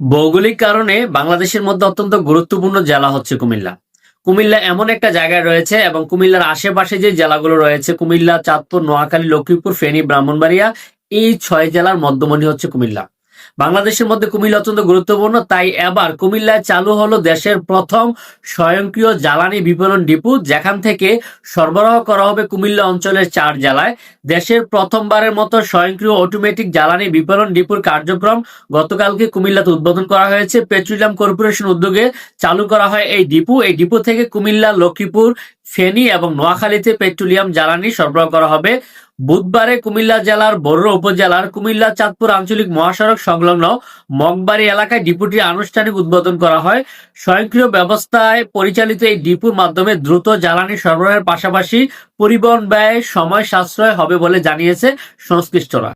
ভৌগোলিক কারণে বাংলাদেশের মধ্যে অত্যন্ত গুরুত্বপূর্ণ জেলা হচ্ছে কুমিল্লা। কুমিল্লা এমন একটা জায়গায় রয়েছে এবং কুমিল্লার আশেপাশে যে জেলাগুলো রয়েছে কুমিল্লা, চাঁদপুর, নোয়াখালী, লক্ষ্মীপুর, ফেনী, ব্রাহ্মণবাড়িয়া, এই ৬ জেলার মধ্যমণি হচ্ছে কুমিল্লা। বাংলাদেশের মধ্যে কুমিল্লা অত্যন্ত গুরুত্বপূর্ণ, তাই এবার কুমিল্লায় চালু হলো দেশের প্রথম স্বয়ংক্রিয় জ্বালানি বিপণন ডিপো, যেখান থেকে সরবরাহ করা হবে কুমিল্লা অঞ্চলের ৪ জেলায়। দেশের প্রথমবারের মতো স্বয়ংক্রিয় অটোমেটিক জ্বালানি বিপণন ডিপোর কার্যক্রম গতকালকে কুমিল্লাতে উদ্বোধন করা হয়েছে। পেট্রোলিয়াম কর্পোরেশন উদ্যোগে চালু করা হয় এই ডিপো। এই ডিপো থেকে কুমিল্লা, লক্ষ্মীপুর, ফেনী এবং নোয়াখালীতে পেট্রোলিয়াম জ্বালানি সরবরাহ করা হবে। বুধবারে কুমিল্লা জেলার বড়ুয়া উপজেলার কুমিল্লা চাঁদপুর আঞ্চলিক মহাসড়ক সংলগ্ন মগবাড়ি এলাকায় ডিপোটির আনুষ্ঠানিক উদ্বোধন করা হয়। স্বয়ংক্রিয় ব্যবস্থায় পরিচালিত এই ডিপোর মাধ্যমে দ্রুত জ্বালানি সরবরাহের পাশাপাশি পরিবহন ব্যয় সময় সাশ্রয় হবে বলে জানিয়েছে সংশ্লিষ্টরা।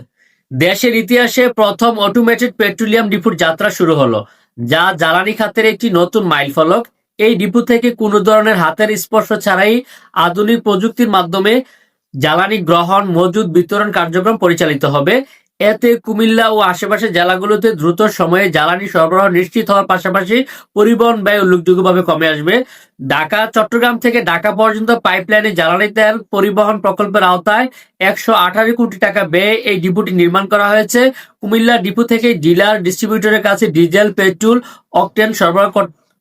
দেশের ইতিহাসে প্রথম অটোমেটেড পেট্রোলিয়াম ডিপোর যাত্রা শুরু হলো, যা জ্বালানি খাতের একটি নতুন মাইলফলক। এই ডিপো থেকে কোনো ধরনের হাতের স্পর্শ ছাড়াই আধুনিক প্রযুক্তির মাধ্যমে জ্বালানি গ্রহণ, মজুদ, বিতরণ কার্যক্রম পরিচালিত হবে। এতে কুমিল্লা ও আশেপাশের জেলাগুলোতে দ্রুত সময়ে জ্বালানি সরবরাহ নিশ্চিত হওয়ার পাশাপাশি পরিবহন ব্যয় উল্লেখযোগ্যভাবে কমে আসবে। ঢাকা, চট্টগ্রাম থেকে ঢাকা পর্যন্ত পাইপলাইনে জ্বালানি তেল পরিবহন প্রকল্পের আওতায় ১১৮ কোটি টাকা ব্যয়ে এই ডিপোটি নির্মাণ করা হয়েছে। কুমিল্লা ডিপো থেকে ডিলার ডিস্ট্রিবিউটরের কাছে ডিজেল, পেট্রোল, অকটেন সরবরাহ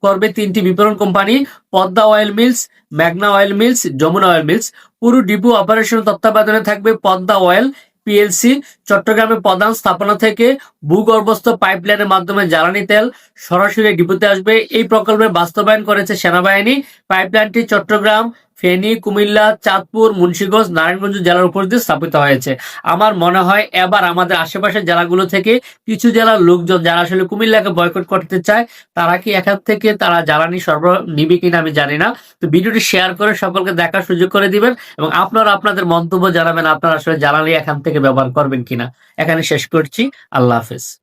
করবে ৩টি বিতরণ কোম্পানি: পদ্মা অয়েল মিলস, মেঘনা oil mills, Jamuna oil mills. পুরো ডিপো অপারেশন তত্ত্বাবধানে থাকবে পদ্মা অয়েল পিএলসি। চট্টগ্রামের প্রধান স্থাপনা থেকে ভূগর্ভস্থ পাইপলাইনের মাধ্যমে জ্বালানি তেল সরাসরি ডিপোতে আসবে। এই প্রকল্পের বাস্তবায়ন করেছে সেনাবাহিনী। পাইপলাইনটি চট্টগ্রাম, ফেনী, কুমিল্লা, চাঁদপুর, মুন্সিগঞ্জ, নারায়ণগঞ্জ জেলার উপর দিয়ে স্থাপিত হয়েছে। আমার মনে হয় এবার আমাদের আশেপাশের জেলাগুলো থেকে কিছু জেলার লোকজন যারা আসলে কুমিল্লাকে বয়কট করতে চায়, তারা কি এখান থেকে তারা জ্বালানি সরবরাহ নিবে কিনা আমি জানি না। তো ভিডিওটি শেয়ার করে সকলকে দেখার সুযোগ করে দিবেন এবং আপনারা আপনাদের মন্তব্য জানাবেন, আপনারা আসলে জ্বালানি এখান থেকে ব্যবহার করবেন কিনা। এখানে শেষ করছি। আল্লাহ হাফেজ।